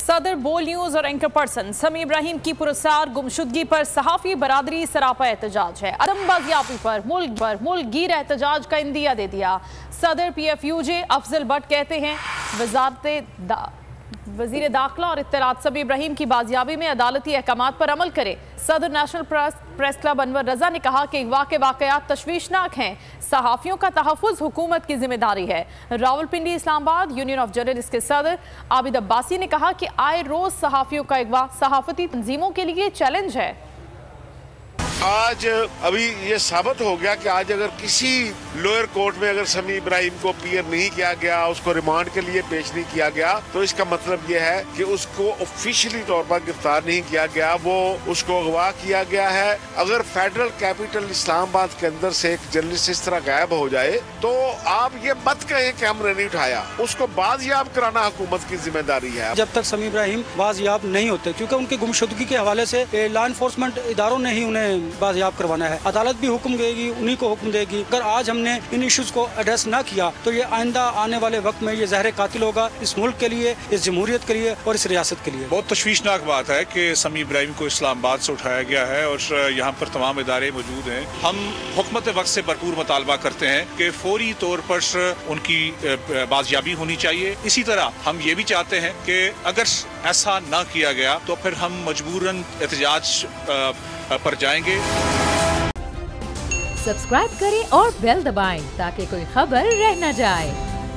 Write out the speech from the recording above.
सदर बोल न्यूज और एंकर पर्सन समी इब्राहिम की पुरस्कार गुमशुदगी पर सहाफी बरादरी सरापा एहतजाज है। अदम बाजियाबी पर मुल्क गिर एहतजाज का इंदिया दे दिया। सदर PFUJ अफजल भट्ट कहते हैं वजीर दाखिला और इत्तलात समी इब्राहिम की बाजियाबी में अदालती अहकामात पर अमल करे। सदर नेशनल प्रेस क्लब अनवर रजा ने कहा कि अगवा के वाकयात तशवीशनाक हैं, सहाफ़ियों का तहफ़्फ़ुज़ हुकूमत की जिम्मेदारी है। Rawalpindi Islamabad union of journalist के सदर आबिद अब्बासी ने कहा कि आए रोज़ सहाफ़ियों का अगवा सहाफ़ती तंजीमों के लिए चैलेंज है। आज अभी ये साबित हो गया कि आज अगर किसी लोअर कोर्ट में अगर समी इब्राहिम को अपीयर नहीं किया गया, उसको रिमांड के लिए पेश नहीं किया गया, तो इसका मतलब ये है कि उसको ऑफिशियली तौर पर गिरफ्तार नहीं किया गया, वो उसको अगवा किया गया है। अगर फेडरल कैपिटल इस्लामाबाद के अंदर से एक जर्नलिस्ट इस तरह गायब हो जाए तो आप ये मत कहें कि हमने नहीं उठाया, उसको बाजियाब कराना हुकूमत की जिम्मेदारी है। जब तक समी इब्राहिम बाजियाब नहीं होते, क्योंकि उनकी गुमशुदगी के हवाले से लॉ इन्फोर्समेंट इदारों ने ही उन्हें बाजियाब करवाना है। अदालत भी हुक्म देगी, उन्हीं को हुक्म देगी। अगर आज हमने इन इश्यूज को एड्रेस ना किया तो ये आइंदा आने वाले वक्त में ये जहर कातिल होगा इस मुल्क के लिए, इस जमहूरियत के लिए और इस रियासत के लिए। बहुत तशवीशनाक बात है कि समी इब्राहिम को इस्लामाबाद से उठाया गया है और यहाँ पर तमाम इदारे मौजूद हैं। हम हुकूमत वक्त से भरपूर मुतालबा करते हैं कि फौरी तौर पर उनकी बाजियाबी होनी चाहिए। इसी तरह हम ये भी चाहते हैं कि अगर ऐसा ना किया गया तो फिर हम मजबूरन एहतजाज पर जाएंगे। सब्सक्राइब करें और बेल दबाएं ताकि कोई खबर रह न जाए।